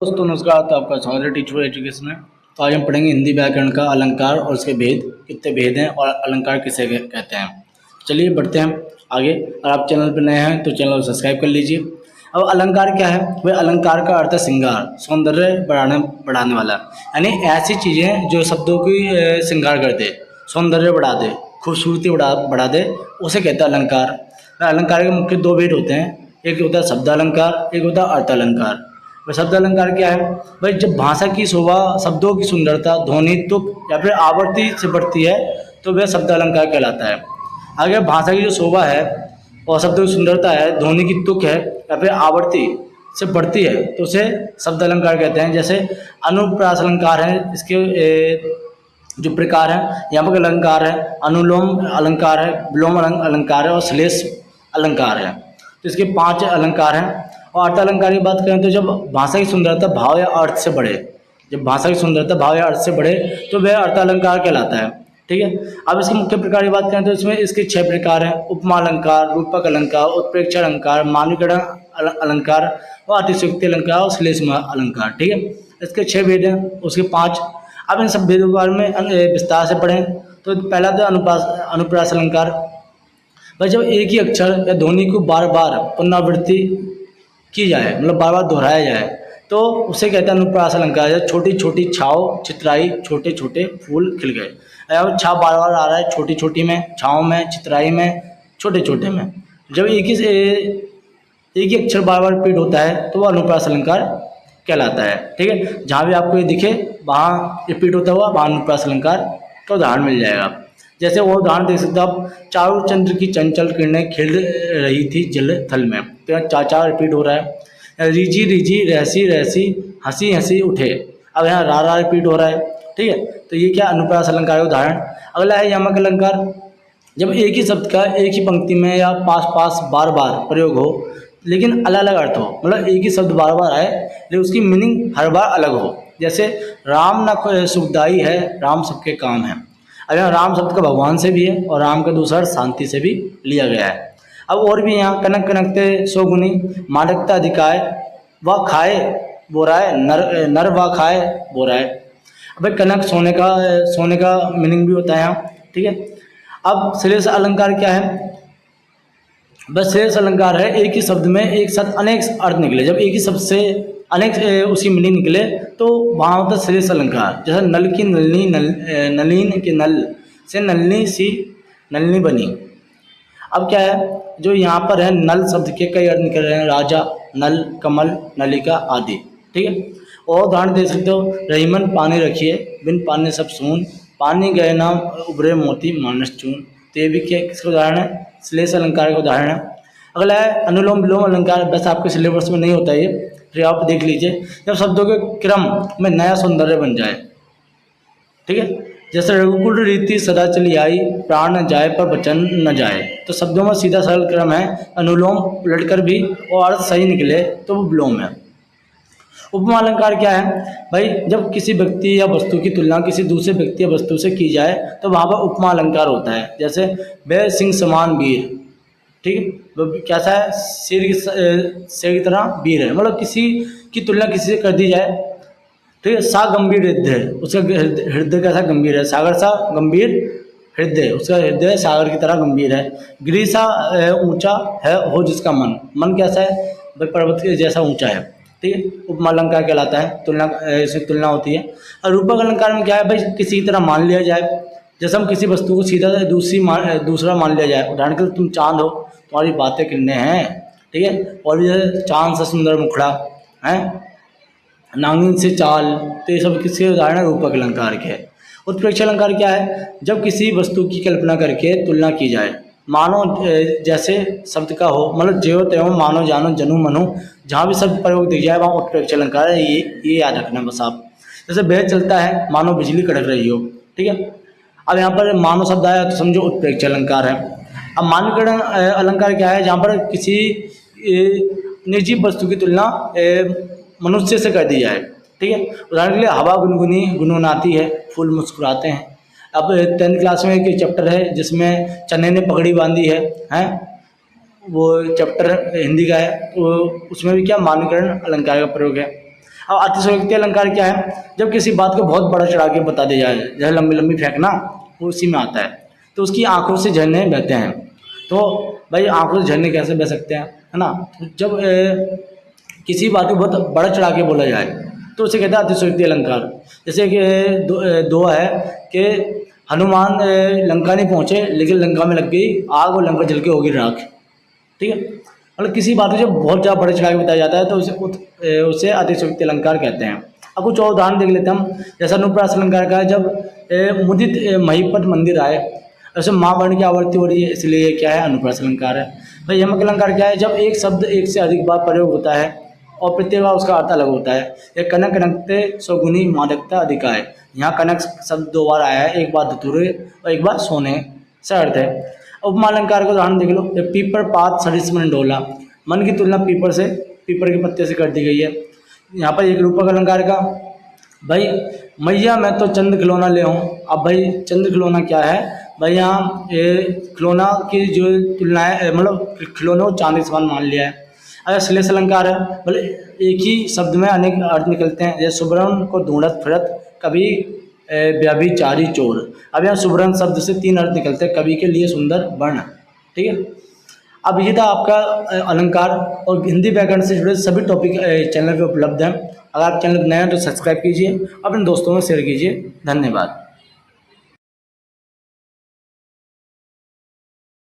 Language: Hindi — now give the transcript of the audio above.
दोस्तों नमस्कार। तो आपका स्वागत है टीचर एजुकेशन में। तो आज हम पढ़ेंगे हिंदी व्याकरण का अलंकार और उसके भेद, कितने भेद हैं और अलंकार किसे कहते हैं। चलिए बढ़ते हैं आगे। और आप चैनल पर नए हैं तो चैनल को सब्सक्राइब कर लीजिए। अब अलंकार क्या है? वह अलंकार का अर्थ है श्रृंगार, सौंदर्य बढ़ाने वाला। यानी ऐसी चीज़ें जो शब्दों की श्रृंगार कर दे, सौंदर्य बढ़ा दे, खूबसूरती बढ़ा दे, उसे कहते हैं अलंकार। अलंकार के मुख्य दो भेद होते हैं, एक होता है शब्द अलंकार, एक होता है अर्थ अलंकार। वह शब्द अलंकार क्या है भाई? जब भाषा की शोभा, शब्दों की सुंदरता, ध्वनि, तुक या फिर आवृत्ति से बढ़ती है तो वह शब्द अलंकार कहलाता है। अगर भाषा की जो शोभा है और शब्दों की सुंदरता है, ध्वनि की तुक है या फिर आवृत्ति से बढ़ती है तो उसे शब्द अलंकार कहते हैं। जैसे अनुप्रास अलंकार है, इसके जो प्रकार हैं यहाँ पर अलंकार है, अनुलोम अलंकार है, विलोम अलंकार है और श्लेष अलंकार है। तो इसके 5 अलंकार हैं। और अर्थ अलंकार की बात करें तो जब भाषा की सुंदरता भाव या अर्थ से बढ़े, जब भाषा की सुंदरता भाव या अर्थ से बढ़े तो वह अर्थ अलंकार कहलाता है। ठीक है। अब इसके मुख्य प्रकार की बात करें तो इसमें इसके 6 प्रकार हैं: उपमा अलंकार, रूपक अलंकार, उत्प्रेक्षा अलंकार, मानवीकरण अलंकार और अतिशयोक्ति अलंकार और श्लेष अलंकार। ठीक है। इसके 6 भेद हैं, उसके 5। अब इन सब भेदों के बारे में विस्तार से पढ़ें। तो पहला तो अनुप्रास अलंकार। भाई जब एक ही अक्षर या ध्वनि को बार बार पुनरावृत्ति की जाए, मतलब बार बार दोहराया जाए, तो उसे कहते हैं अनुप्रास अलंकार। जब छोटी छोटी छाव चित्राई, छोटे छोटे फूल खिल गए। अब छाव बार बार आ रहा है, छोटी छोटी में, छाव में, चित्राई में, छोटे छोटे में। जब एक ही अक्षर बार बार रिपीट होता है तो वह अनुप्रास अलंकार कहलाता है। ठीक है। जहाँ भी आपको ये दिखे वहाँ रिपीट होता हुआ वहाँ अनुप्रास अलंकार का उदाहरण मिल जाएगा। जैसे वो उदाहरण देख सकते हो आप: चारू चंद्र की चंचल किरणें खिल रही थी जल थल में। तो यहाँ चाचा रिपीट हो रहा है। रिजी रिजी रहसी रहसी हंसी हंसी उठे। अब यहाँ रा रिपीट हो रहा है। ठीक है। तो ये क्या अनुप्रास अलंकार का उदाहरण। अगला है यमक अलंकार। जब एक ही शब्द का एक ही पंक्ति में या पास पास बार बार प्रयोग हो लेकिन अलग अलग अर्थ हो, मतलब एक ही शब्द बार बार आए लेकिन उसकी मीनिंग हर बार अलग हो। जैसे राम न सुखदाई है, राम सबके काम है। अब यहाँ राम शब्द का भगवान से भी है और राम का दूसरा शांति से भी लिया गया है। अब और भी यहाँ कनक कनकते सोगुनी, मादकता अधिकाय, व खाए बोराए, नर व खाए बोराए। अब कनक सोने का मीनिंग भी होता है यहाँ। ठीक है। अब श्लेष अलंकार क्या है? बस श्लेष अलंकार है एक ही शब्द में एक साथ अनेक अर्थ निकले। जब एक ही शब्द से अनेक उसकी मीनिंग निकले तो वहाँ होता है श्लेष अलंकार। जैसे नल की नलनी, नलीन के नल से नलनी सी नलनी बनी। अब क्या है, जो यहाँ पर है नल शब्द के कई अर्थ निकल रहे हैं: राजा, नल, कमल, नलिका आदि। ठीक है। और उदाहरण दे सकते हो: रहीमन पानी रखिए, बिन पानी सब सून, पानी गए नाम उभरे मोती मानस चून। तो ये भी क्या किसका उदाहरण है? श्लेष अलंकार का उदाहरण है। अगला है अनुलोम विलोम अलंकार। बस आपके सिलेबस में नहीं होता ये, फिर आप देख लीजिए। जब शब्दों के क्रम में नया सौंदर्य बन जाए। ठीक है। जैसे रघुकुल रीति सदा चली आई, प्राण न जाए पर वचन न जाए। तो शब्दों में सीधा सरल क्रम है, अनुलोम उलटकर भी और अर्थ सही निकले तो वो विलोम है। उपमा अलंकार क्या है भाई? जब किसी व्यक्ति या वस्तु की तुलना किसी दूसरे व्यक्ति या वस्तु से की जाए तो वहाँ पर उपमा अलंकार होता है। जैसे वह सिंह समान वीर। ठीक है। वो कैसा है? शेर की तरह वीर है, मतलब किसी की तुलना किसी से कर दी जाए। ठीक है। सा गंभीर हृदय, उसका हृदय कैसा? गंभीर है। सागर सा गंभीर हृदय, उसका हृदय सागर की तरह गंभीर है। गिरी सा ऊंचा है हो जिसका मन, मन कैसा है भाई? पर्वत के जैसा ऊंचा है। ठीक है। उपमा अलंकार कहलाता है, तुलना, इससे तुलना होती है। और रूपक अलंकार में क्या है भाई? किसी की तरह मान लिया जाए। जैसे हम किसी वस्तु को सीधा दूसरा मान लिया जाए। उदाहरण के लिए तुम चांद हो, तुम्हारी बातें कितने हैं। ठीक है। और भी जैसे चांद सा सुंदर मुखड़ा है, नांगीन से चाल। तो ये सब किसके उदाहरण है? रूपक अलंकार के। उत्प्रेक्षा अलंकार क्या है? जब किसी वस्तु की कल्पना करके तुलना की जाए, मानो जैसे शब्द का हो, मतलब ज्यो त्यों, मानो जानो जनु मनो, जहाँ भी शब्द प्रयोग दिख जाए वहाँ उत्प्रेक्षा अलंकार है। ये याद रखना बस आप। जैसे वह चलता है मानो बिजली कड़क रही हो। ठीक है। अब यहाँ पर मानो शब्द आया तो समझो उत्प्रेक्षा अलंकार है। अब मानवीकरण अलंकार क्या है? जहाँ पर किसी निजी वस्तु की तुलना मनुष्य से कर दी जाए। ठीक है। उदाहरण के लिए हवा गुनगुनी गुनगुनाती है, फूल मुस्कुराते हैं। अब 10th क्लास में एक चैप्टर है जिसमें चने ने पगड़ी बांधी है, हैं? वो चैप्टर हिंदी का है, तो उसमें भी क्या मानवीकरण अलंकार का प्रयोग है। अब अतिशयोक्ति अलंकार क्या है, जब किसी बात को बहुत बड़ा चढ़ा के बता दिया जाए, जैसे लंबी लंबी फेंकना, वो उसी में आता है। तो उसकी आंखों से झरने बहते हैं। तो भाई आंखों से झरने कैसे बह सकते हैं, है ना। जब किसी बात को बहुत बड़ा चढ़ा के बोला जाए तो उसे कहते हैं अतिशयोक्ति अलंकार। जैसे कि दोहा है कि हनुमान लंका नहीं पहुँचे लेकिन लंका में लग गई आग और लंका जल के होगी राख। ठीक है, मतलब किसी बात को जब बहुत ज़्यादा बड़े चढ़ा के बताया जाता है तो उसे अतिशयोक्ति अलंकार कहते हैं। अब कुछ और उदाहरण देख लेते हैं हम। जैसा अनुप्रास अलंकार का है, जब मुदित महीपत मंदिर आए, ऐसे माँ वर्ण की आवृत्ति हो रही है, इसलिए क्या है, अनुप्रास अलंकार है। भाई यमक अलंकार क्या है, जब एक शब्द एक से अधिक बार प्रयोग होता है और प्रत्येक बार उसका अर्थ अलग होता है। एक कनक कनकते स्वगुनी मादकता अधिका है। यहाँ कनक शब्द 2 बार आया है, एक बार धतूरे और एक बार सोने से अर्थ है। उपमा अलंकार का उदाहरण देख लो, पीपर पात सरिस मन डोला, मन की तुलना पीपर से, पीपर के पत्ते से कर दी गई है। यहाँ पर एक रूपक अलंकार का, भाई मैया मैं तो चंद खिलौना ले आऊँ। अब भाई चंद खिलौना क्या है, भाई यहाँ खिलौना की जो तुलना है, मतलब खिलौने को चांदी समान मान लिया है। अगर श्लेष अलंकार है, मतलब एक ही शब्द में अनेक अर्थ निकलते हैं। जैसे सुब्रह्मण्य को ढूंढत फिरत, कभी व्यभिचारी चोर। अब यहाँ सुब्रह्मण्य शब्द से 3 अर्थ निकलते हैं, कवि के लिए सुंदर वर्ण। ठीक है, अब ये था आपका अलंकार और हिंदी व्याकरण से जुड़े सभी टॉपिक चैनल पे उपलब्ध हैं। अगर आप चैनल नए हैं तो सब्सक्राइब कीजिए, अपने दोस्तों में शेयर कीजिए। धन्यवाद।